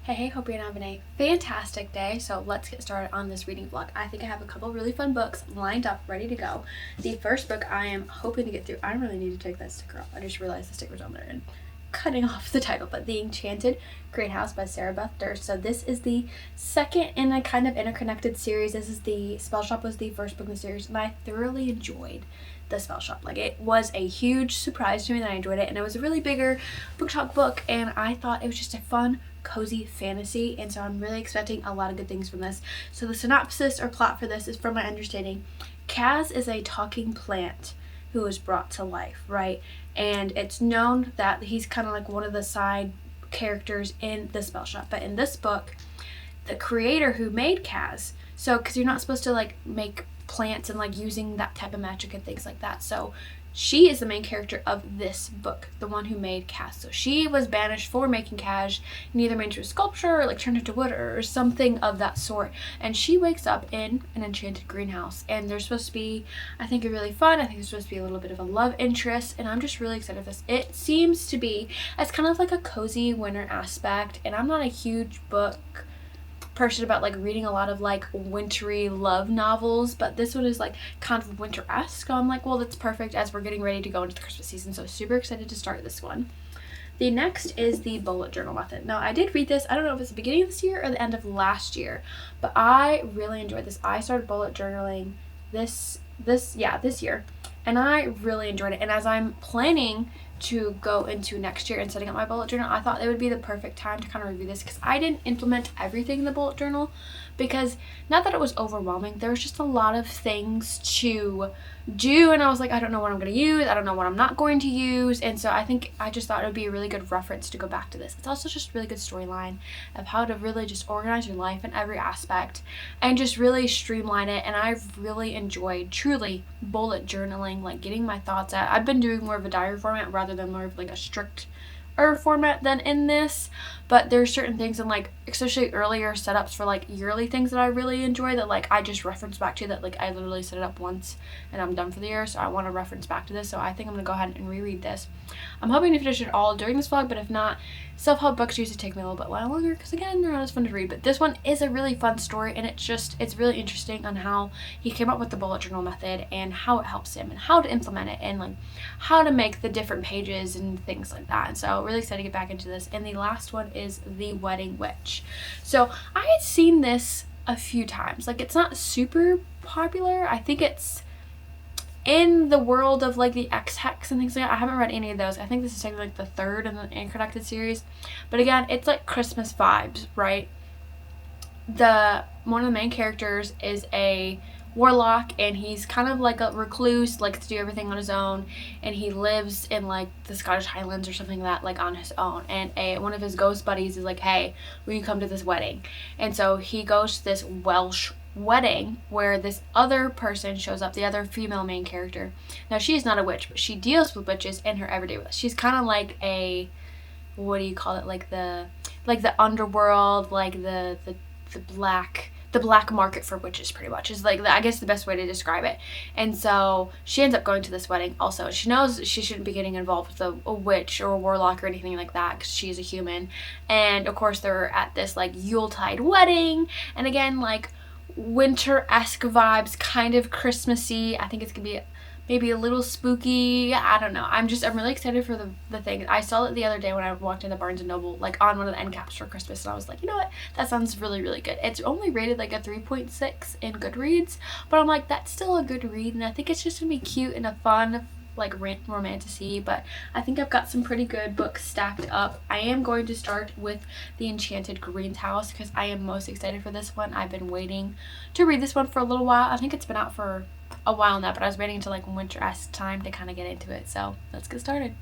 Hey, hope you're having a fantastic day. So let's get started on this reading vlog. I think I have a couple really fun books lined up, ready to go. The first book I am hoping to get through, I don't really need to take that sticker off. I just realized the sticker's on there and cutting off the title, but The Enchanted Greenhouse by Sarah Beth Durst. So this is the second in a kind of interconnected series. This is the Spell Shop was the first book in the series, and I thoroughly enjoyed the Spell Shop. Like, it was a huge surprise to me that I enjoyed it, and it was a really bigger book talk book, and I thought it was just a fun, cozy fantasy, and so I'm really expecting a lot of good things from this. So the synopsis or plot for this is, from my understanding, Kaz is a talking plant who is brought to life, right? And it's known that he's kind of like one of the side characters in the Spell Shop. But in this book, the creator who made Kaz, so because you're not supposed to like make plants and like using that type of magic and things like that, so she is the main character of this book, the one who made Kaz. So she was banished for making Kaz, and either made into a sculpture or like turned into wood or something of that sort. And she wakes up in an enchanted greenhouse, and there's supposed to be, I think, really fun. I think there's supposed to be a little bit of a love interest, and I'm just really excited for this. It seems to be, it's kind of like a cozy winter aspect, and I'm not a huge book person about like reading a lot of like wintry love novels, but this one is like kind of winter-esque. So I'm like, well, that's perfect as we're getting ready to go into the Christmas season, so super excited to start this one. The next is the bullet journal method. Now, I did read this, I don't know if it's the beginning of this year or the end of last year, but I really enjoyed this. I started bullet journaling this year, and I really enjoyed it. And as I'm planning to go into next year and setting up my bullet journal, I thought it would be the perfect time to kind of review this, because I didn't implement everything in the bullet journal, because not that it was overwhelming, there was just a lot of things to do, and I was like, I don't know what I'm going to use, I don't know what I'm not going to use, and so I just thought it would be a really good reference to go back to this. It's also just a really good storyline of how to really just organize your life in every aspect and just really streamline it, and I've really enjoyed truly bullet journaling, like getting my thoughts out. I've been doing more of a diary format rather than more of like a strict format than in this, but there's certain things in like especially earlier setups for like yearly things that I really enjoy that like I just reference back to, that like I literally set it up once and I'm done for the year, so I want to reference back to this. So I think I'm gonna go ahead and reread this. I'm hoping to finish it all during this vlog, but if not, self-help books usually take me a little bit longer because again, they're not as fun to read. But this one is a really fun story, and it's really interesting on how he came up with the bullet journal method and how it helps him and how to implement it and like how to make the different pages and things like that. And so really excited to get back into this. And the last one is The Wedding Witch. So I had seen this a few times. Like, it's not super popular. I think it's in the world of like the X-Hex and things like that. I haven't read any of those. I think this is technically like the third in the Interconnected series. But again, it's like Christmas vibes, right? One of the main characters is a warlock, and he's kind of like a recluse, likes to do everything on his own, and he lives in like the Scottish Highlands or something like that, like on his own. And one of his ghost buddies is like, hey, will you come to this wedding? And so he goes to this Welsh wedding where this other person shows up, the other female main character. Now, she is not a witch, but she deals with witches in her everyday life. She's kind of like a, what do you call it, like the underworld, like the black market for witches, pretty much, is like I guess the best way to describe it. And so she ends up going to this wedding also. She knows she shouldn't be getting involved with a witch or a warlock or anything like that, because she's a human. And of course they're at this like Yuletide wedding, and again, like winter-esque vibes, kind of Christmassy. I think it's gonna be maybe a little spooky. I don't know. I'm really excited for the thing. I saw it the other day when I walked into Barnes & Noble, like on one of the end caps for Christmas, and I was like, you know what? That sounds really, really good. It's only rated like a 3.6 in Goodreads, but I'm like, that's still a good read, and I think it's just gonna be cute and a fun like romantasy. But I think I've got some pretty good books stacked up. I am going to start with The Enchanted Greenhouse because I am most excited for this one. I've been waiting to read this one for a little while. I think it's been out for a while now, but I was waiting until like winter-esque time to kind of get into it. So let's get started.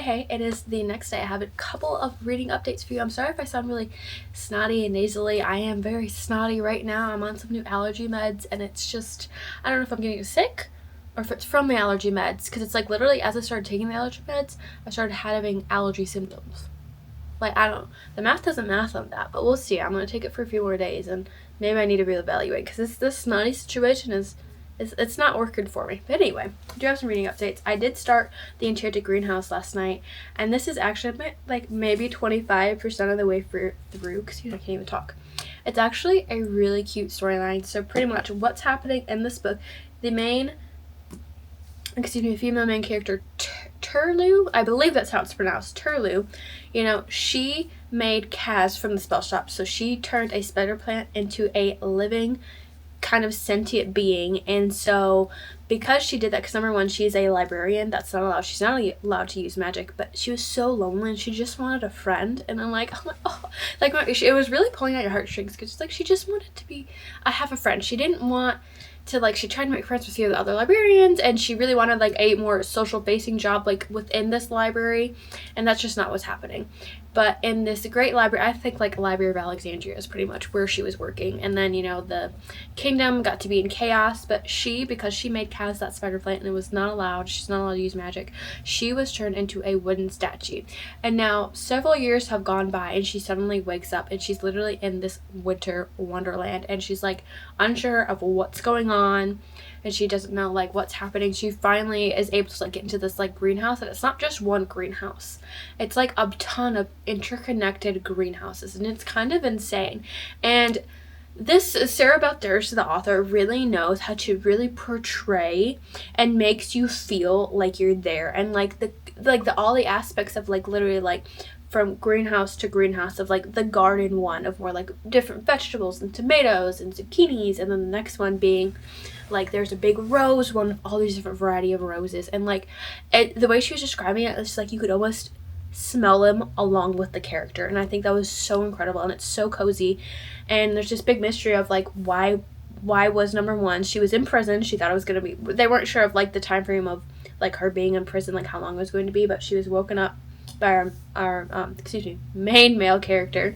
Hey, it is the next day. I have a couple of reading updates for you. I'm sorry if I sound really snotty and nasally. I am very snotty right now. I'm on some new allergy meds, and it's just, I don't know if I'm getting sick or if it's from the allergy meds, because it's like literally as I started taking the allergy meds, I started having allergy symptoms. Like, I don't, the math doesn't math on that, but we'll see. I'm going to take it for a few more days, and maybe I need to reevaluate, because this snotty situation it's not working for me. But anyway, I do have some reading updates. I did start The Enchanted Greenhouse last night, and this is actually like maybe 25% of the way through. Excuse me, I can't even talk. It's actually a really cute storyline. So pretty much what's happening in this book, the female main character, Turlu, I believe that's how it's pronounced, Turlu, she made Kaz from the spell shop. So she turned a spider plant into a living kind of sentient being, and so because she did that, because number one, she's a librarian, that's not allowed, she's not allowed to use magic, but she was so lonely and she just wanted a friend, and I'm like, it was really pulling at your heartstrings, because it's like she just wanted to be, I have a friend. She didn't want to, she tried to make friends with a few of the other librarians, and she really wanted a more social facing job within this library, and that's just not what's happening. But in this great library, I think Library of Alexandria is pretty much where she was working. And then, the kingdom got to be in chaos. But because she made Kaz that spider plant and it was not allowed, she's not allowed to use magic, she was turned into a wooden statue. And now several years have gone by and she suddenly wakes up and she's literally in this winter wonderland. And she's unsure of what's going on. And she doesn't know what's happening. She finally is able to get into this greenhouse, and it's not just one greenhouse. It's a ton of interconnected greenhouses, and it's kind of insane. And this Sarah Beth Durst, the author, really knows how to really portray and makes you feel like you're there, and all the aspects of literally from greenhouse to greenhouse of the garden one of more different vegetables and tomatoes and zucchinis, and then the next one being there's a big rose one with all these different variety of roses, and the way she was describing it, it's you could almost smell them along with the character, and I think that was so incredible, and it's so cozy. And there's this big mystery of why was number one, she was in prison. She thought it was going to be, they weren't sure of the time frame of her being in prison, how long it was going to be, but she was woken up by our main male character,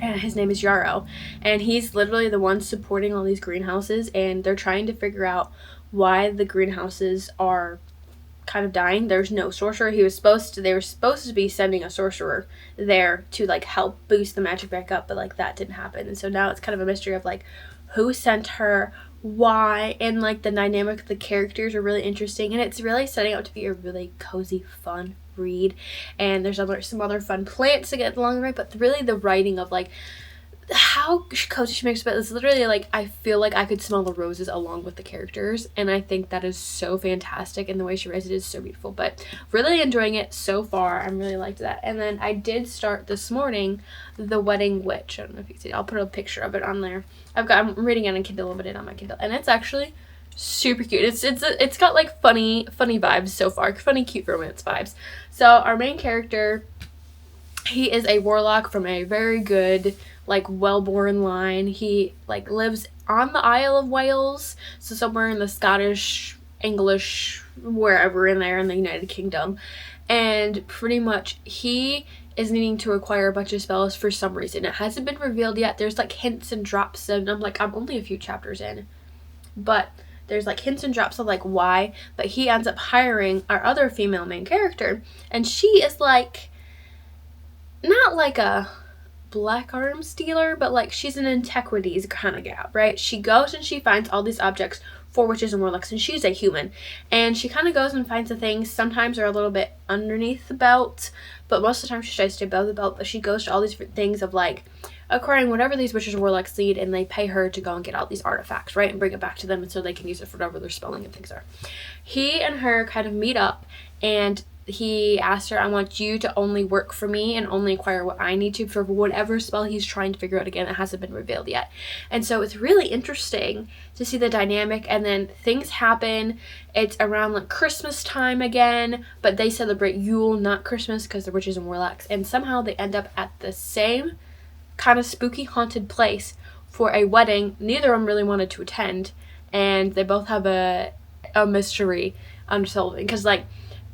and his name is Yarrow, and he's literally the one supporting all these greenhouses, and they're trying to figure out why the greenhouses are kind of dying. There's no sorcerer. They were supposed to be sending a sorcerer there to help boost the magic back up, but that didn't happen. And so now it's kind of a mystery of who sent her, why, and the dynamic of the characters are really interesting, and it's really setting up to be a really cozy, fun read. And there's some other fun plants to get along the way, but really the writing of how cozy she makes it is literally I feel like I could smell the roses along with the characters, and I think that is so fantastic, and the way she writes it is so beautiful. But really enjoying it so far. I'm really liked that. And then I did start this morning The Wedding Witch. I don't know if you can see, I'll put a picture of it on there. I'm reading it on Kindle, a little bit on my Kindle, and it's actually super cute. It's got funny vibes so far, funny cute romance vibes. So our main character, he is a warlock from a very good well-born line. He lives on the Isle of Wales, so somewhere in the Scottish, English, wherever in there in the United Kingdom, and pretty much he is needing to acquire a bunch of spells for some reason. It hasn't been revealed yet. There's hints and drops, and I'm only a few chapters in, but there's hints and drops of why. But he ends up hiring our other female main character, and she is not a black arms dealer, but she's an antiquities kind of gal, right? She goes and she finds all these objects for witches and warlocks, and she's a human, and she kind of goes and finds the things. Sometimes are a little bit underneath the belt, but most of the time she tries to stay above the belt. But she goes to all these different things of acquiring whatever these witches and warlocks need, and they pay her to go and get all these artifacts, right, and bring it back to them, and so they can use it for whatever their spelling and things are. He and her kind of meet up, and he asked her, I want you to only work for me and only acquire what I need to for whatever spell he's trying to figure out. Again, it hasn't been revealed yet. And so it's really interesting to see the dynamic, and then things happen. It's around Christmas time again, but they celebrate Yule, not Christmas, because they're witches and warlocks, and somehow they end up at the same kind of spooky haunted place for a wedding neither of them really wanted to attend, and they both have a mystery unsolving, because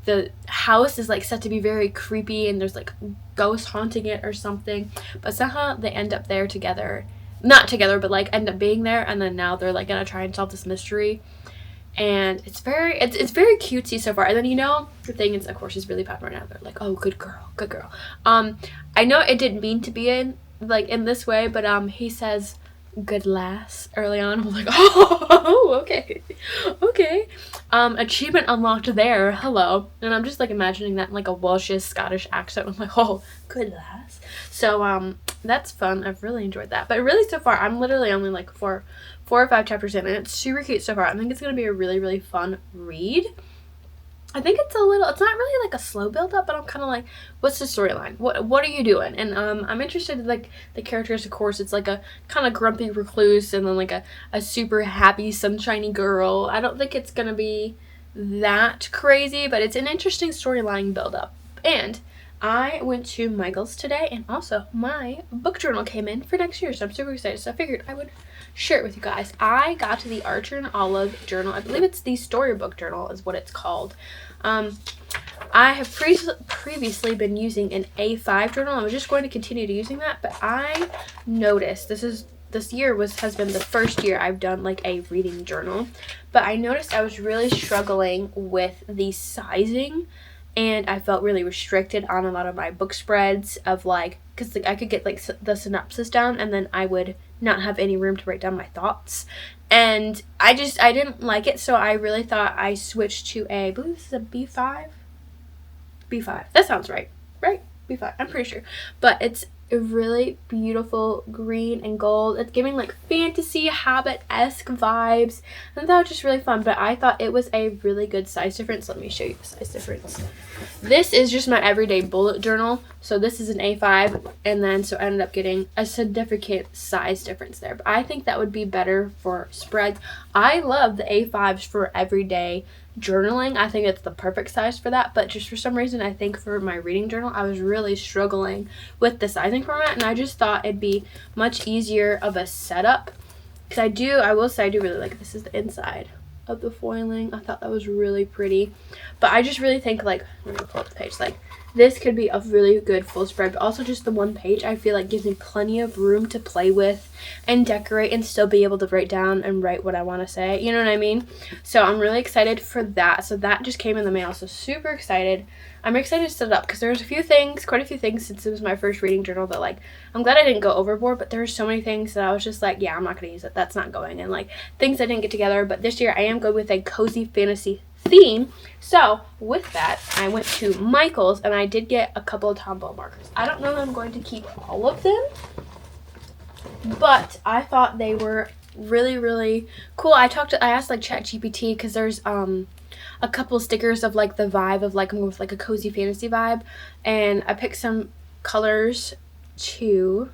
the house is like set to be very creepy and there's like ghosts haunting it or something, but somehow they end up there together, not together, but like end up being there, and then now they're like gonna try and solve this mystery. And it's very cutesy so far. And then, you know, the thing is, of course, she's really popular now. They're like, oh, good girl. I know it didn't mean to be in this way, but he says good lass early on. I'm like, oh, okay. Achievement unlocked there. Hello. And I'm just like imagining that in like a Welsh Scottish accent. I'm like, oh, good lass. So that's fun. I've really enjoyed that. But really, so far, I'm literally only like four or five chapters in, and it's super cute so far. I think it's gonna be a really, really fun read. I think it's not really like a slow build up, but I'm kind of like, what's the storyline? What are you doing? And I'm interested in like the characters. Of course, it's like a kind of grumpy recluse, and then like a super happy sunshiny girl. I don't think it's gonna be that crazy, but it's an interesting storyline build up. And I went to Michael's today, and also my book journal came in for next year, so I'm super excited. So I figured I would share it with you guys. I got to the Archer and Olive journal. I believe it's the storybook journal is what it's called. I have previously been using an A5 journal. I was just going to continue to using that, but I noticed this year has been the first year I've done like a reading journal, but I noticed I was really struggling with the sizing. And I felt really restricted on a lot of my book spreads of like, because like I could get like the synopsis down and then I would not have any room to write down my thoughts. And I didn't like it, so I really thought I switched to I believe this is a B5? B5. That sounds right. Right? B5. I'm pretty sure. But it's a really beautiful green and gold. It's giving like fantasy Hobbit-esque vibes, and that was just really fun. But I thought it was a really good size difference. Let me show you the size difference. This is just my everyday bullet journal, so this is an A5, and then so I ended up getting a significant size difference there. But I think that would be better for spreads. I love the A5s for everyday journaling. I think it's the perfect size for that, but just for some reason I think for my reading journal I was really struggling with the sizing format, and I just thought it'd be much easier of a setup, because I will say I do really like this is the inside of the foiling. I thought that was really pretty, but I just really think like, let me pull up the page, like this could be a really good full spread, but also just the one page I feel like gives me plenty of room to play with and decorate and still be able to write down and write what I want to say, you know what I mean? So I'm really excited for that. So that just came in the mail, so super excited. I'm excited to set it up because there's quite a few things since it was my first reading journal that like, I'm glad I didn't go overboard, but there's so many things that I was just like, yeah, I'm not going to use it. That's not going. And like things I didn't get together, but this year I am good with a cozy fantasy theme. So with that, I went to Michael's and I did get a couple of Tombow markers. I don't know if I'm going to keep all of them, but I thought they were really, really cool. I asked like ChatGPT because there's a couple stickers of like the vibe of like, I'm going with like a cozy fantasy vibe, and I picked some colors to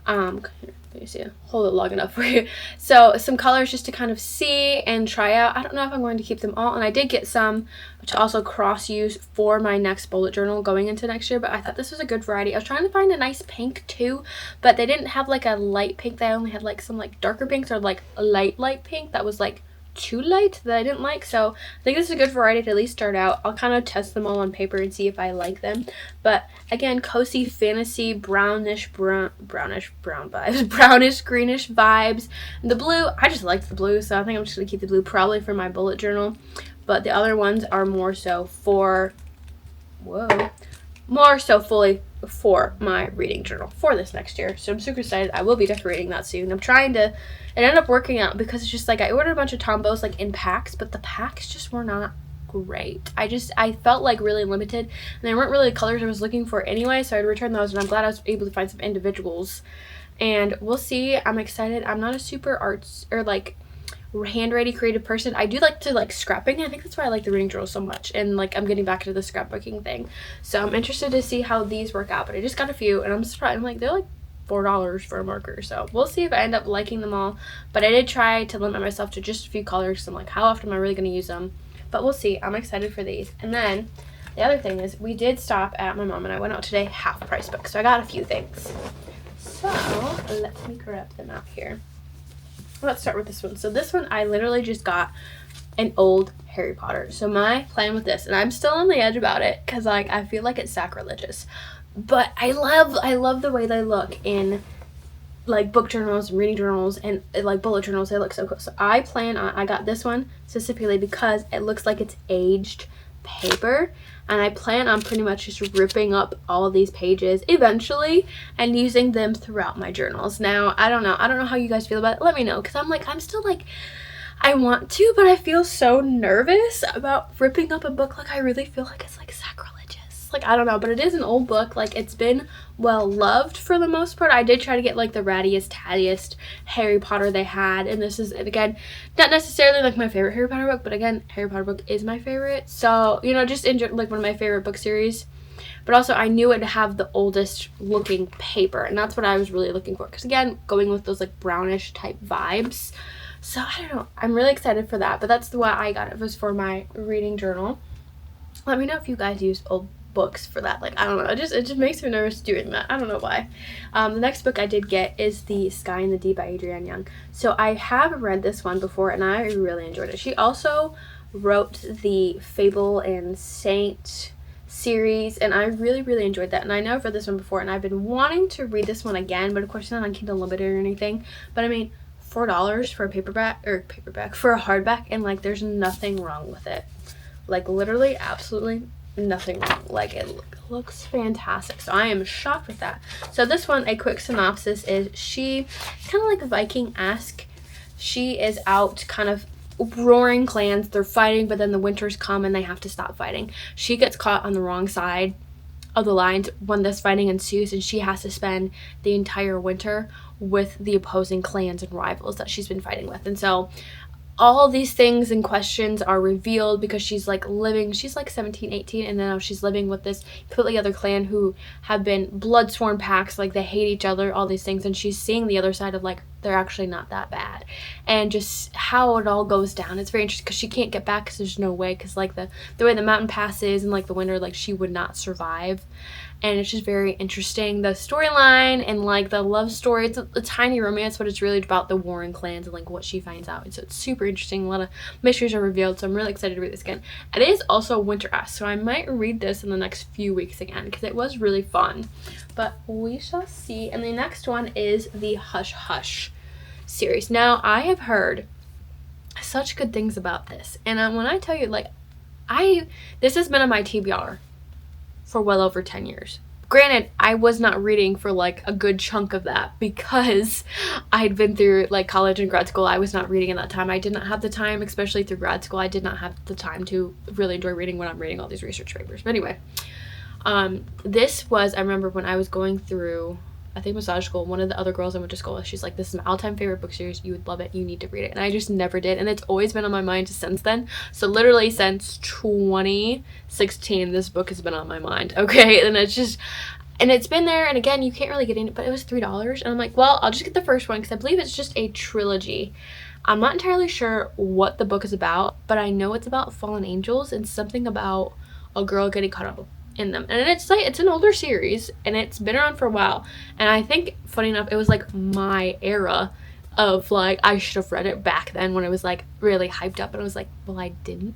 let me see, hold it long enough for you. So some colors just to kind of see and try out. I don't know if I'm going to keep them all, and I did get some to also cross use for my next bullet journal going into next year, but I thought this was a good variety. I was trying to find a nice pink too, but they didn't have like a light pink. They only had like some like darker pinks or like a light pink that was like too light that I didn't like. So I think this is a good variety to at least start out. I'll kind of test them all on paper and see if I like them. But again, cozy fantasy, brownish brown vibes, brownish greenish vibes. And the blue, I just liked the blue, so I think I'm just gonna keep the blue probably for my bullet journal. But the other ones are more so fully for my reading journal for this next year. So I'm super excited. I will be decorating that soon. it ended up working out because it's just like I ordered a bunch of Tombows like in packs, but the packs just were not great. I felt like really limited, and they weren't really colors I was looking for anyway, so I'd return those, and I'm glad I was able to find some individuals. And we'll see. I'm excited. I'm not a super arts or like handwriting creative person. I do like to like scrapping. I think that's why I like the reading journal so much, and like I'm getting back into the scrapbooking thing, so I'm interested to see how these work out. But I just got a few, and I'm surprised. I'm like, they're like $4 for a marker, so we'll see if I end up liking them all. But I did try to limit myself to just a few colors. I'm like, how often am I really going to use them? But we'll see. I'm excited for these. And then the other thing is we did stop at my mom and I went out today half price book, so I got a few things. So let me grab them out here. Let's start with this one. So this one I literally just got an old Harry Potter. So my plan with this, and I'm still on the edge about it because like I feel like it's sacrilegious, but I love the way they look in like book journals and reading journals and like bullet journals. They look so cool. So I got this one specifically because it looks like it's aged paper, and I plan on pretty much just ripping up all of these pages eventually and using them throughout my journals. Now I don't know how you guys feel about it. Let me know, because I'm still like, I want to, but I feel so nervous about ripping up a book. Like I really feel like it's like sacrilegious. Like I don't know, but it is an old book. Like it's been well loved for the most part. I did try to get like the rattiest, tattiest Harry Potter they had, and this is, again, not necessarily like my favorite Harry Potter book, but again, Harry Potter book is my favorite. So, you know, just enjoy like one of my favorite book series. But also I knew it to have the oldest looking paper, and that's what I was really looking for, because again, going with those like brownish type vibes. So I don't know, I'm really excited for that. But that's why I got it, was for my reading journal. Let me know if you guys use old books for that. Like I don't know, it just makes me nervous doing that. I don't know why. The next book I did get is The Sky in the Deep by Adrienne Young. So I have read this one before and I really enjoyed it. She also wrote the Fable and Saint series, and I really enjoyed that. And I know I've read this one before, and I've been wanting to read this one again, but of course it's not on Kindle Unlimited or anything. But I mean, $4 for a paperback for a hardback, and like there's nothing wrong with it. Like literally absolutely nothing wrong. Like it looks fantastic. So I am shocked with that. So this one, a quick synopsis is, she kind of like Viking-esque. She is out kind of roaring clans. They're fighting, but then the winters come and they have to stop fighting. She gets caught on the wrong side of the lines when this fighting ensues, and she has to spend the entire winter with the opposing clans and rivals that she's been fighting with. And so all these things and questions are revealed because she's like 17, 18, and now she's living with this completely other clan who have been blood sworn pacts, like they hate each other, all these things, and she's seeing the other side of like they're actually not that bad, and just how it all goes down. It's very interesting because she can't get back because there's no way, because like the way the mountain passes and like the winter, like she would not survive. And it's just very interesting, the storyline and like the love story. It's a tiny romance, but it's really about the warring clans and like what she finds out. And so it's super interesting. A lot of mysteries are revealed, so I'm really excited to read this again. It is also winter-esque, so I might read this in the next few weeks again because it was really fun. But we shall see. And the next one is the Hush Hush series. Now I have heard such good things about this, and when I tell you, like, this has been on my TBR for well over 10 years. Granted, I was not reading for like a good chunk of that because I'd been through like college and grad school. I was not reading at that time. I did not have the time, especially through grad school. I did not have the time to really enjoy reading when I'm reading all these research papers. But anyway, this was, I remember when I was going through, I think, massage school, one of the other girls I went to school with, she's like, this is my all-time favorite book series. You would love it. You need to read it. And I just never did. And it's always been on my mind since then. So literally since 2016, this book has been on my mind. Okay. And it's been there. And again, you can't really get in it, but it was $3. And I'm like, well, I'll just get the first one because I believe it's just a trilogy. I'm not entirely sure what the book is about, but I know it's about fallen angels and something about a girl getting caught up in them. And it's like, it's an older series and it's been around for a while, and I think, funny enough, it was like my era of like, I should have read it back then when it was like really hyped up, and I was like, well, I didn't.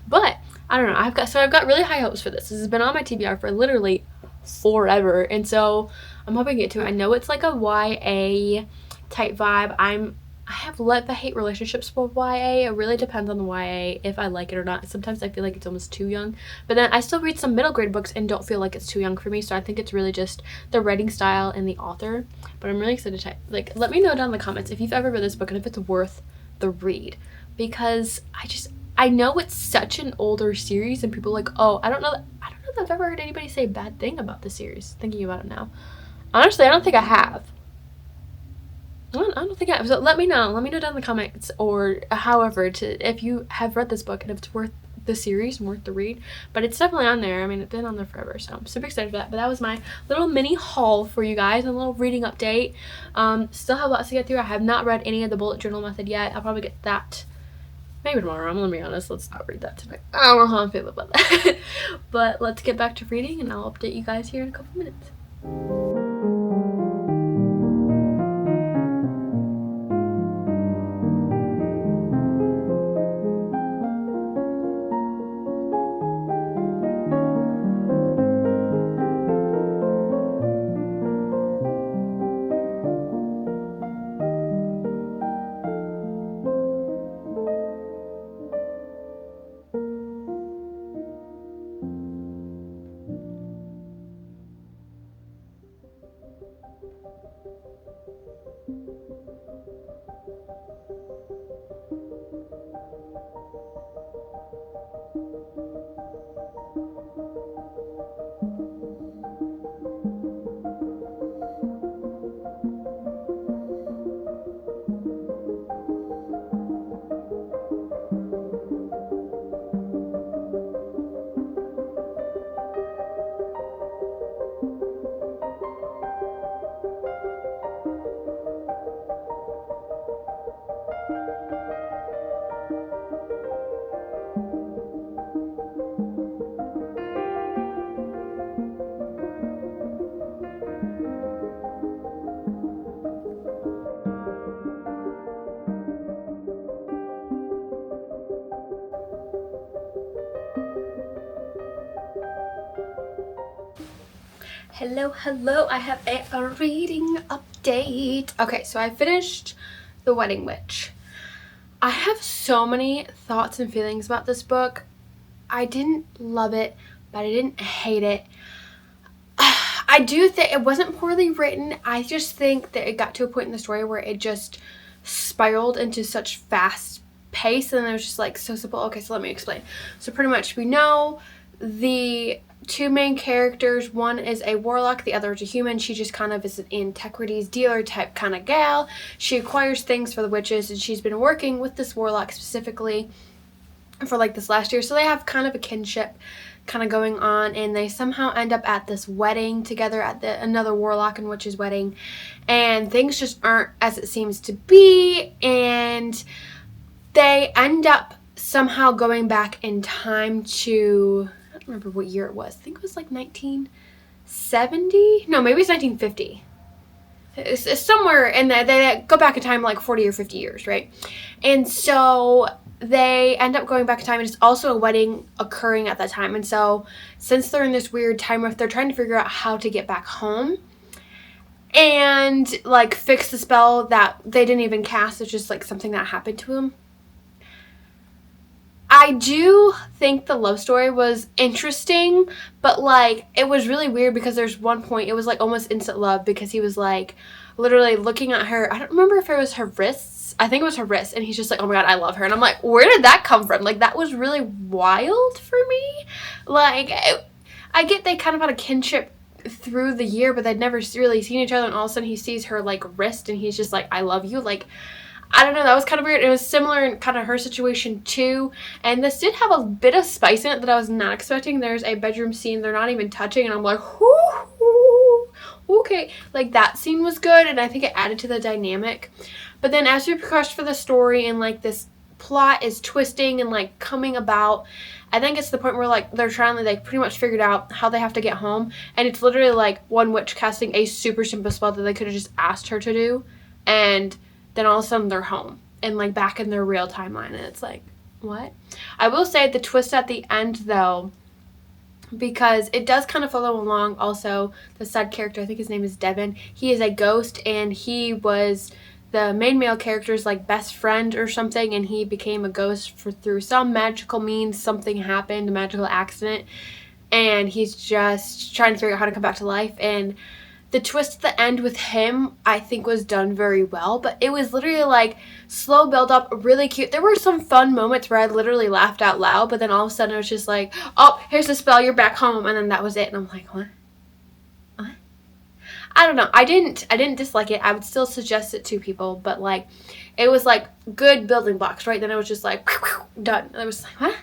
But I don't know, I've got really high hopes for this. This has been on my TBR for literally forever, and so I'm hoping to get to it. I know it's like a YA type vibe. I have love-hate relationships with YA. It really depends on the YA if I like it or not. Sometimes I feel like it's almost too young, but then I still read some middle grade books and don't feel like it's too young for me. So I think it's really just the writing style and the author. But I'm really excited to like, let me know down in the comments if you've ever read this book and if it's worth the read, because I know it's such an older series and people are like, oh, I don't know if I've ever heard anybody say a bad thing about the series, thinking about it now. Honestly, I don't think I have. I don't think I have. So let me know down in the comments, or however, if you have read this book and if it's worth the series and worth the read. But it's definitely on there. I mean, it's been on there forever, so I'm super excited for that. But that was my little mini haul for you guys, a little reading update. Still have lots to get through. I have not read any of the bullet journal method yet. I'll probably get that maybe tomorrow. I'm gonna be honest, let's not read that tonight. I don't know how I'm feeling about that. But let's get back to reading, and I'll update you guys here in a couple minutes. Hello, I have a reading update. Okay, so I finished The Wedding Witch. I have so many thoughts and feelings about this book. I didn't love it, but I didn't hate it. I do think it wasn't poorly written. I just think that it got to a point in the story where it just spiraled into such fast pace, and it was just like so simple. Okay, so let me explain. So pretty much we know the two main characters. One is a warlock, the other is a human. She just kind of is an antiquities dealer type kind of gal. She acquires things for the witches, and she's been working with this warlock specifically for like this last year. So they have kind of a kinship kind of going on, and they somehow end up at this wedding together, at another warlock and witch's wedding, and things just aren't as it seems to be, and they end up somehow going back in time to, I don't remember what year it was. I think it was like 1970. No, maybe it's 1950. It's somewhere in there. They go back in time like 40 or 50 years, right? And so they end up going back in time, and it's also a wedding occurring at that time. And so since they're in this weird time where they're trying to figure out how to get back home and like fix the spell that they didn't even cast. It's just like something that happened to them. I do think the love story was interesting, but like it was really weird because there's one point it was like almost instant love, because he was like literally looking at her. I don't remember if it was her wrists. I think it was her wrists, and he's just like, oh my god, I love her. And I'm like, where did that come from? Like, that was really wild for me. Like, I get they kind of had a kinship through the year, but they'd never really seen each other, and all of a sudden he sees her like wrist, and he's just like, I love you. Like, I don't know, that was kind of weird. It was similar in kind of her situation too, and this did have a bit of spice in it that I was not expecting. There's a bedroom scene they're not even touching, and I'm like, whoo, okay. Like, that scene was good, and I think it added to the dynamic. But then as we progress for the story, and like this plot is twisting and like coming about, I think it's the point where like they're trying to like pretty much figured out how they have to get home, and it's literally like one witch casting a super simple spell that they could have just asked her to do, and then all of a sudden they're home and like back in their real timeline, and it's like, what? I will say the twist at the end though, because it does kind of follow along also the side character, I think his name is Devin. He is a ghost, and he was the main male character's like best friend or something, and he became a ghost through some magical means. Something happened, a magical accident, and he's just trying to figure out how to come back to life. And the twist at the end with him, I think, was done very well, but it was literally like slow build up, really cute. There were some fun moments where I literally laughed out loud, but then all of a sudden it was just like, oh, here's the spell, you're back home, and then that was it. And I'm like, what? I don't know. I didn't dislike it. I would still suggest it to people, but like it was like good building blocks, right? Then it was just like done. And I was like, what?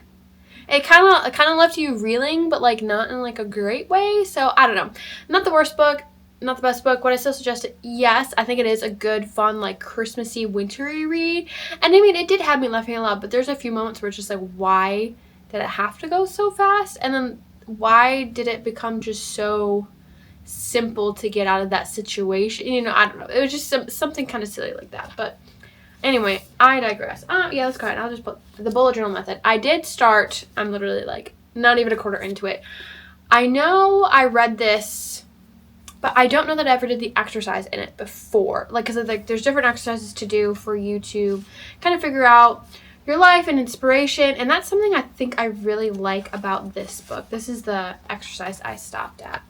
It kind of left you reeling, but like not in like a great way. So I don't know. Not the worst book, not the best book. Would I still suggest it? Yes, I think it is a good, fun, like Christmassy, wintry read. And I mean, it did have me laughing a lot, but there's a few moments where it's just like, why did it have to go so fast? And then why did it become just so simple to get out of that situation? You know, I don't know. It was just something kind of silly like that. But anyway, I digress. Yeah, let's go ahead. I'll just put the bullet journal method. I did start, I'm literally like not even a quarter into it. I know I read this, but I don't know that I ever did the exercise in it before. Like, because like there's different exercises to do for you to kind of figure out your life and inspiration. And that's something I think I really like about this book. This is the exercise I stopped at.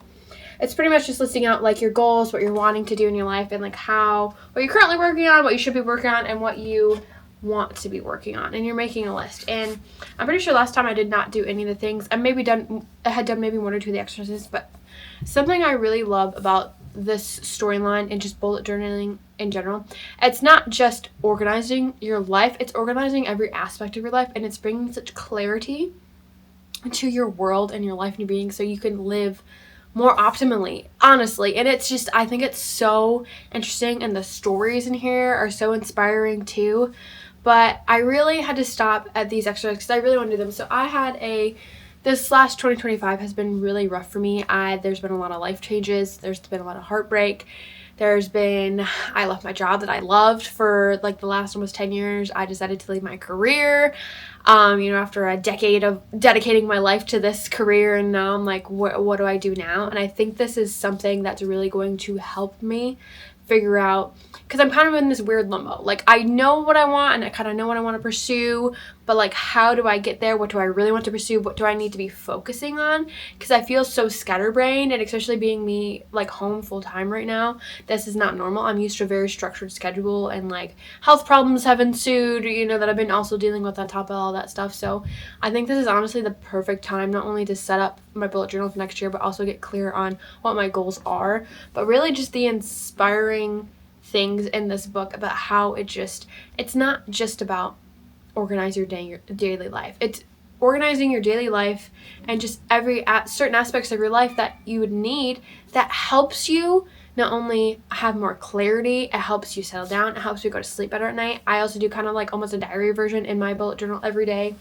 it's pretty much just listing out like your goals, what you're wanting to do in your life, and like what you're currently working on, what you should be working on, and what you want to be working on, and you're making a list. And I'm pretty sure last time I did not do any of the things. I had done maybe one or two of the exercises, but something I really love about this storyline and just bullet journaling in general, it's not just organizing your life, it's organizing every aspect of your life, and it's bringing such clarity to your world and your life and your being so you can live more optimally, honestly. And it's just, I think it's so interesting, and the stories in here are so inspiring too. But I really had to stop at these exercises because I really want to do them. So I had this last 2025 has been really rough for me. There's been a lot of life changes. There's been a lot of heartbreak. I left my job that I loved for like the last almost 10 years. I decided to leave my career, after a decade of dedicating my life to this career. And now I'm like, what do I do now? And I think this is something that's really going to help me figure out, because I'm kind of in this weird limbo. Like, I know what I want and I kind of know what I want to pursue, but like, how do I get there? What do I really want to pursue? What do I need to be focusing on? Because I feel so scatterbrained, and especially being me like home full time right now, this is not normal. I'm used to a very structured schedule, and like health problems have ensued, that I've been also dealing with on top of all that stuff. So I think this is honestly the perfect time, not only to set up my bullet journal for next year, but also get clear on what my goals are, but really just the inspiring things in this book about how it's not just about organize your daily life. It's organizing your daily life and just certain aspects of your life that you would need that helps you not only have more clarity, it helps you settle down, it helps you go to sleep better at night. I also do kind of like almost a diary version in my bullet journal every day.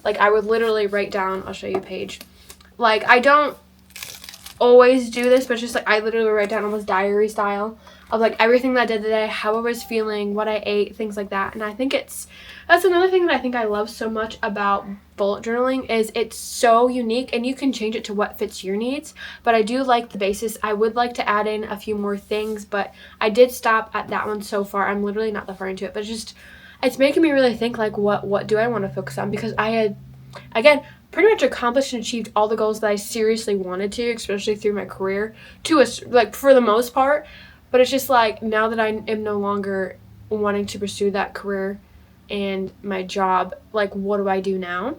Like, I would literally write down, I'll show you a page. Like, I don't always do this, but just like I literally write down almost diary style of like everything that I did today, how I was feeling, what I ate, things like that. And I think that's another thing that I think I love so much about bullet journaling is it's so unique, and you can change it to what fits your needs. But I do like the basis. I would like to add in a few more things, but I did stop at that one so far. I'm literally not that far into it, but it's making me really think like what do I want to focus on, because I had, again, pretty much accomplished and achieved all the goals that I seriously wanted to, especially through my career, for the most part. But it's just like, now that I am no longer wanting to pursue that career and my job, like, what do I do now?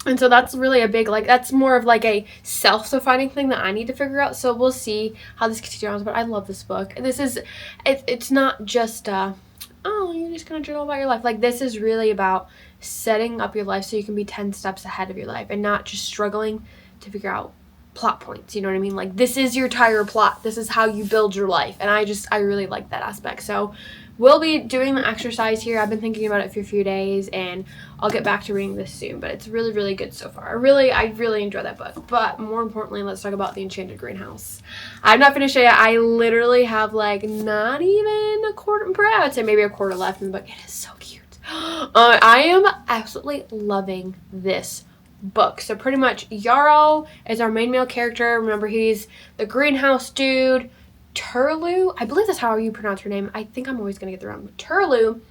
And so that's really a big, like, that's more of like a self-defining thing that I need to figure out. So we'll see how this continues. But I love this book. It's not just you're just gonna journal about your life. Like, this is really about setting up your life so you can be 10 steps ahead of your life and not just struggling to figure out plot points. You know what I mean? Like, this is your entire plot. This is how you build your life. And I really like that aspect. So we'll be doing the exercise here. I've been thinking about it for a few days, and I'll get back to reading this soon. But it's really, really good so far. I really enjoy that book. But more importantly, let's talk about The Enchanted Greenhouse. I've not finished it yet. I literally have like not even a quarter, I would say maybe a quarter left in the book. It is so cute. I am absolutely loving this book. So pretty much Yarrow is our main male character. Remember, he's the greenhouse dude. Turlu, I believe that's how you pronounce her name. I think I'm always going to get the wrong. Turlu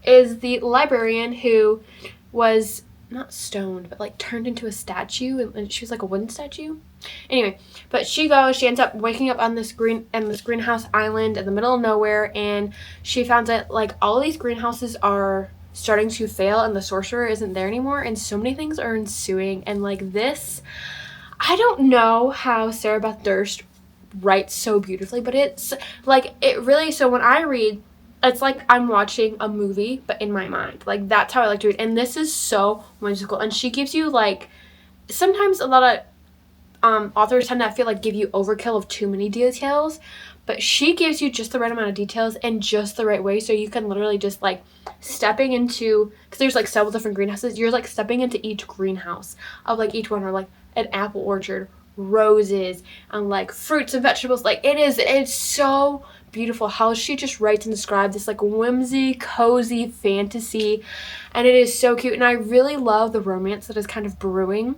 is the librarian who was not stoned, but like turned into a statue, and she was like a wooden statue. Anyway, but she ends up waking up on this greenhouse island in the middle of nowhere, and she found out like all these greenhouses are starting to fail, and the sorcerer isn't there anymore, and so many things are ensuing. And like this, I don't know how Sarah Beth Durst writes so beautifully, but it's like it really, so when I read, it's like I'm watching a movie but in my mind. Like, that's how I like to read, and this is so whimsical. And she gives you like, sometimes a lot of authors tend to feel like give you overkill of too many details, but she gives you just the right amount of details in just the right way, so you can literally just like stepping into, because there's like several different greenhouses, you're like stepping into each greenhouse of like each one, or like an apple orchard, roses, and like fruits and vegetables. Like, it's so beautiful how she just writes and describes this like whimsy, cozy fantasy, and it is so cute. And I really love the romance that is kind of brewing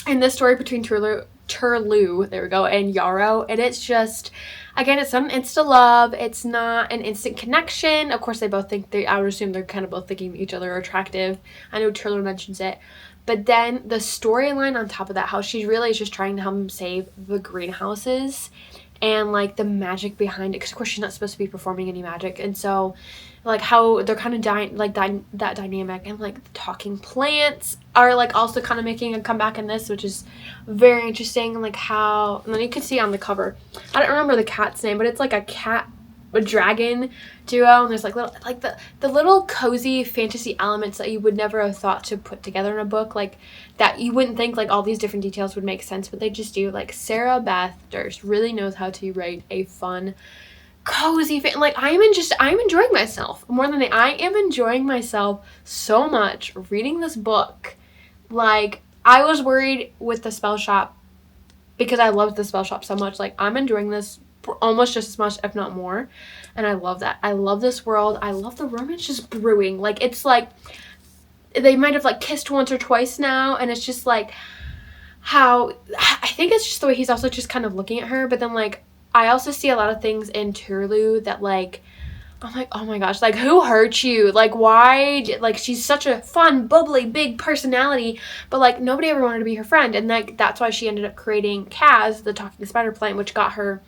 in this story between Turlu, there we go, and Yarrow. And it's just, again, it's not an insta love, it's not an instant connection. Of course, they both think I would assume they're kind of both thinking each other are attractive. I know Turlu mentions it, But then the storyline on top of that, how she really is just trying to help him save the greenhouses, and like the magic behind it, because of course she's not supposed to be performing any magic, and so like how they're kind of that dynamic, and like the talking plants are like also kind of making a comeback in this, which is very interesting. And like how, and then you can see on the cover, I don't remember the cat's name, but it's like a dragon duo, and there's like little, like the little cozy fantasy elements that you would never have thought to put together in a book, like that you wouldn't think like all these different details would make sense, but they just do. Like Sarah Beth Durst really knows how to write a fun, cozy like I'm enjoying myself more than I am enjoying myself so much reading this book. Like I was worried with the spell shop because I loved the spell shop so much. Like I'm enjoying this almost just as much, if not more, and I love that. I love this world. I love the romance just brewing. Like it's like they might have like kissed once or twice now, and it's just like how I think it's just the way he's also just kind of looking at her. But then like I also see a lot of things in Turlu that like I'm like, oh my gosh, like who hurt you? Like why like she's such a fun, bubbly, big personality, but like nobody ever wanted to be her friend. And like that's why she ended up creating Kaz, the talking spider plant, which got her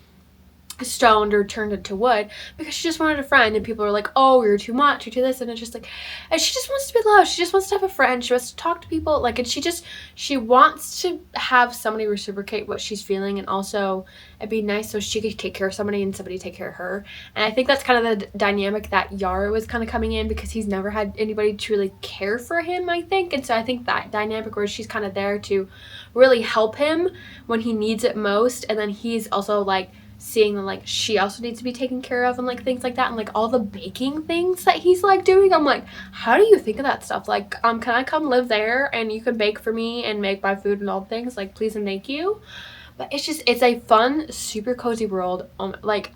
stoned or turned into wood, because she just wanted a friend. And people are like, oh, you're too much, you're too this, and it's just like, and she just wants to be loved, she just wants to have a friend, she wants to talk to people, like, and she wants to have somebody reciprocate what she's feeling, and also it'd be nice so she could take care of somebody and somebody take care of her. And I think that's kind of the dynamic that Yara was kind of coming in, because he's never had anybody truly care for him, I think. And so I think that dynamic where she's kind of there to really help him when he needs it most, and then he's also like seeing that like she also needs to be taken care of, and like things like that, and like all the baking things that he's like doing. I'm like, how do you think of that stuff? Like can I come live there and you can bake for me and make my food and all things, like please and thank you. But it's a fun, super cozy world. Like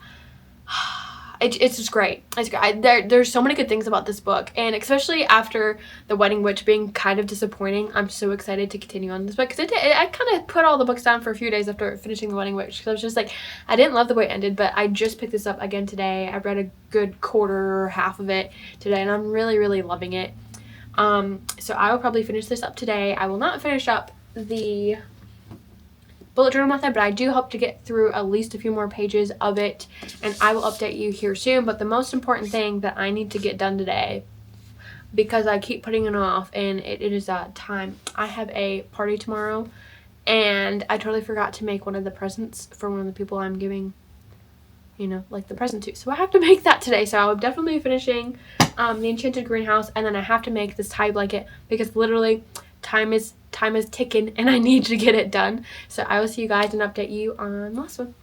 it's just great. It's great. There's so many good things about this book, and especially after The Wedding Witch being kind of disappointing, I'm so excited to continue on this book, because I kind of put all the books down for a few days after finishing The Wedding Witch, because I was just like, I didn't love the way it ended. But I just picked this up again today. I read a good quarter or half of it today, and I'm really, really loving it. So I will probably finish this up today. I will not finish up the bullet journal method, but I do hope to get through at least a few more pages of it, and I will update you here soon. But the most important thing that I need to get done today, because I keep putting it off, and it is time. I have a party tomorrow, and I totally forgot to make one of the presents for one of the people I'm giving, you know, like the present to. So I have to make that today. So I'll definitely be finishing the Enchanted Greenhouse, and then I have to make this tie blanket, because literally time is ticking and I need to get it done. So I will see you guys and update you on the last one.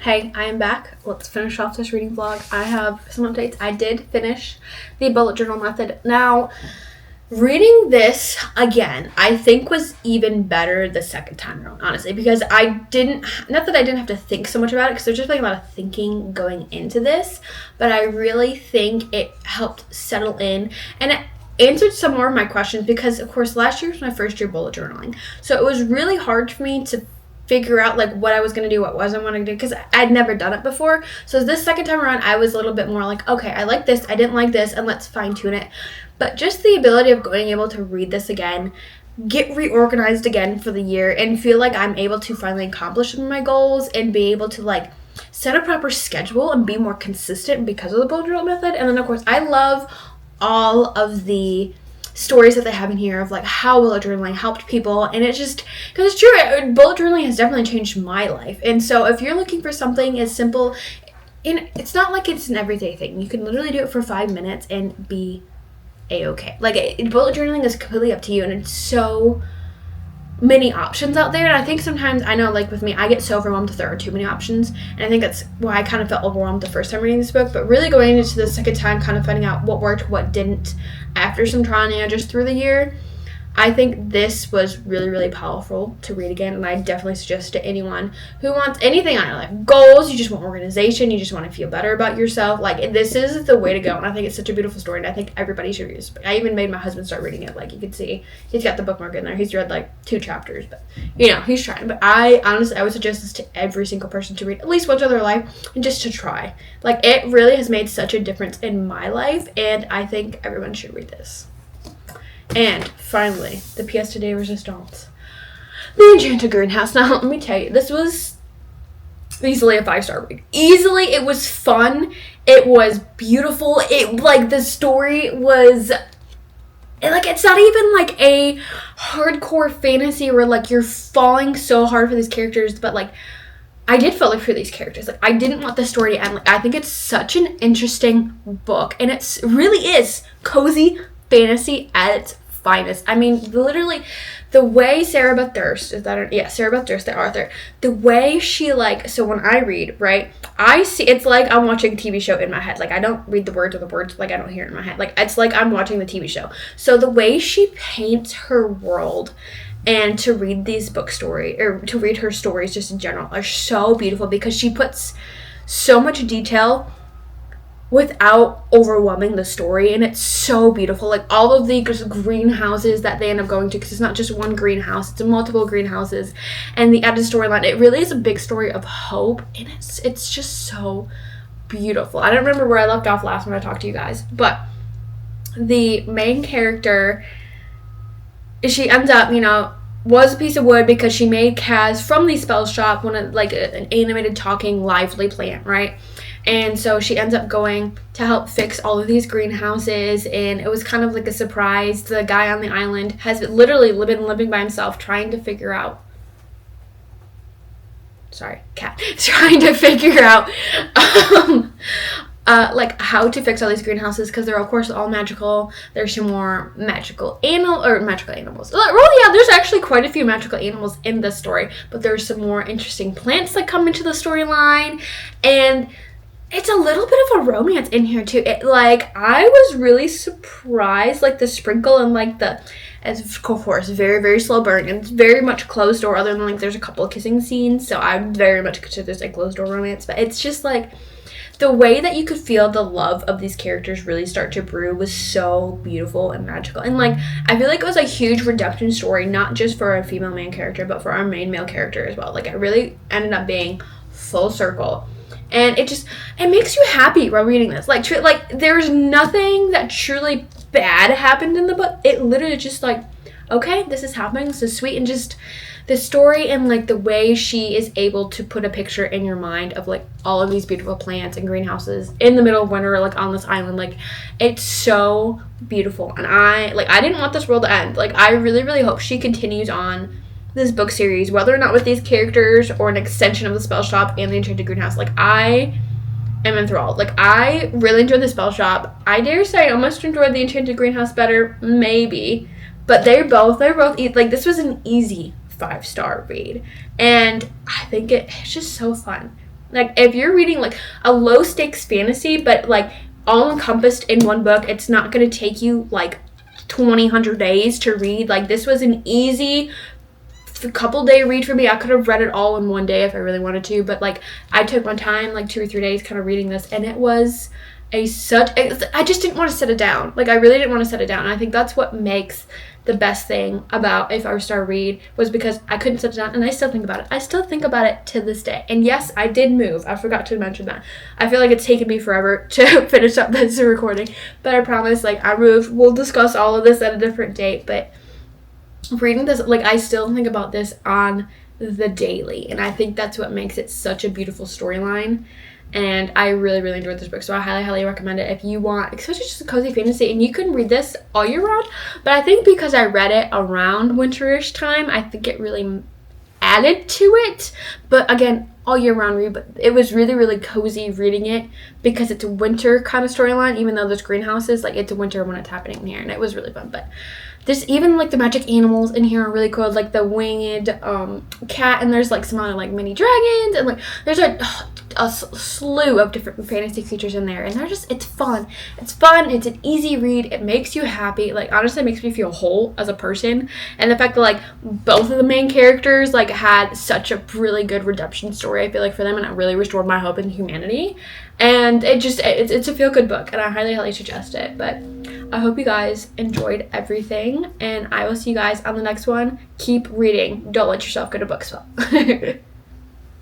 Hey, I am back. Let's finish off this reading vlog. I have some updates. I did finish the bullet journal method. Now, reading this again, I think was even better the second time around, honestly, because not that I didn't have to think so much about it, because there's just like a lot of thinking going into this, but I really think it helped settle in, and it answered some more of my questions, because of course last year was my first year bullet journaling, so it was really hard for me to figure out like what I was going to do, what wasn't wanting to do, because I'd never done it before. So this second time around, I was a little bit more like, okay, I like this, I didn't like this, and let's fine tune it. But just the ability of being able to read this again, get reorganized again for the year, and feel like I'm able to finally accomplish some of my goals and be able to like set a proper schedule and be more consistent because of the bullet journal method. And then of course I love all of the stories that they have in here of like how bullet journaling helped people, and it's just because it's true, bullet journaling has definitely changed my life. And so if you're looking for something as simple, and it's not like it's an everyday thing, you can literally do it for 5 minutes and be a-okay. Like bullet journaling is completely up to you, and it's so many options out there. And I think sometimes, I know like with me, I get so overwhelmed if there are too many options, and I think that's why I kind of felt overwhelmed the first time reading this book. But really going into the second time, kind of finding out what worked, what didn't, after some trial and error just through the year, I think this was really, really powerful to read again, and I definitely suggest to anyone who wants anything on your life. Goals, you just want organization, you just want to feel better about yourself. Like, this is the way to go, and I think it's such a beautiful story, and I think everybody should read this book. I even made my husband start reading it. Like, you can see, he's got the bookmark in there. He's read, like, 2 chapters, but, you know, he's trying. But I would suggest this to every single person to read at least once in their life, and just to try. Like, it really has made such a difference in my life, and I think everyone should read this. And finally, the pièce de résistance, The Enchanted Greenhouse. Now, let me tell you, this was easily a 5-star read. Easily, it was fun. It was beautiful. The story was, like, it's not even, like, a hardcore fantasy where, like, you're falling so hard for these characters, but, like, I did fall for these characters. Like, I didn't want the story to end. Like, I think it's such an interesting book, and it really is cozy fantasy at its finest. I mean, literally, the way Sarah Beth Durst, Sarah Beth Durst, the author, the way she, like, so when I read, right, I see, it's like I'm watching a TV show in my head. Like, I don't read the words, like, I don't hear it in my head. Like, it's like I'm watching the TV show. So the way she paints her world, and to read these to read her stories just in general, are so beautiful, because she puts so much detail without overwhelming the story, and it's so beautiful. Like, all of the greenhouses that they end up going to, because it's not just one greenhouse, it's multiple greenhouses, and the added storyline, it really is a big story of hope, and it's just so beautiful. I don't remember where I left off last when I talked to you guys, but the main character, she ends up, was a piece of wood because she made Kaz from the spell shop, an animated, talking, lively plant, right? And so she ends up going to help fix all of these greenhouses, and it was kind of like a surprise. The guy on the island has literally been living by himself, trying to figure out how to fix all these greenhouses, because they're of course all magical. There's some more magical animals. Well, yeah, there's actually quite a few magical animals in this story, but there's some more interesting plants that come into the storyline, and it's a little bit of a romance in here too. I was really surprised, like the sprinkle and as of course, very, very slow burn, and it's very much closed door, other than like there's a couple of kissing scenes, so I very much consider this a closed door romance. But it's just like the way that you could feel the love of these characters really start to brew was so beautiful and magical. And I feel like it was a huge redemption story, not just for our female main character, but for our main male character as well. Like, it really ended up being full circle. And it makes you happy while reading this. There's nothing that truly bad happened in the book. It literally just okay, this is happening, this is sweet, and just the story and the way she is able to put a picture in your mind of all of these beautiful plants and greenhouses in the middle of winter, on this island. It's so beautiful, and I didn't want this world to end. I really, really hope she continues on this book series, whether or not with these characters or an extension of the spell shop and the Enchanted Greenhouse. I am enthralled. I really enjoyed the spell shop. I dare say I almost enjoyed the Enchanted Greenhouse better, maybe, but they're both this was an easy 5-star read, and I think it's just so fun. Like, if you're reading, like, a low-stakes fantasy, but, like, all encompassed in one book, it's not going to take you, like, 100 days to read. Like, this was an easy couple day read for me. I could have read it all in one day if I really wanted to, but, like, I took my time, like, 2 or 3 days kind of reading this, and it was I just didn't want to set it down. Like, I really didn't want to set it down, and I think that's what makes the best thing about a 5-star read, was because I couldn't set it down, and I still think about it. I still think about it to this day. And yes, I did move. I forgot to mention that. I feel like it's taken me forever to finish up this recording, but I promise, like, I moved. We'll discuss all of this at a different date, but reading this, like, I still think about this on the daily, and I think that's what makes it such a beautiful storyline. And I really, really enjoyed this book, so I highly, highly recommend it if you want, especially just a cozy fantasy. And you can read this all year round, but I think because I read it around winterish time, I think it really added to it. But again, all year round read, but it was really, really cozy reading it because it's a winter kind of storyline, even though there's greenhouses, like, it's a winter when it's happening here, and it was really fun. But there's even, like, the magic animals in here are really cool, like the winged cat, and there's, like, some other, like, mini dragons, and, like, there's a slew of different fantasy creatures in there, and it's fun. It's fun. It's an easy read. It makes you happy. Like, honestly, it makes me feel whole as a person, and the fact that, like, both of the main characters, like, had such a really good redemption story, I feel like, for them, and it really restored my hope in humanity. And it's a feel-good book, and I highly, highly suggest it. But I hope you guys enjoyed everything, and I will see you guys on the next one. Keep reading. Don't let yourself go to book swell.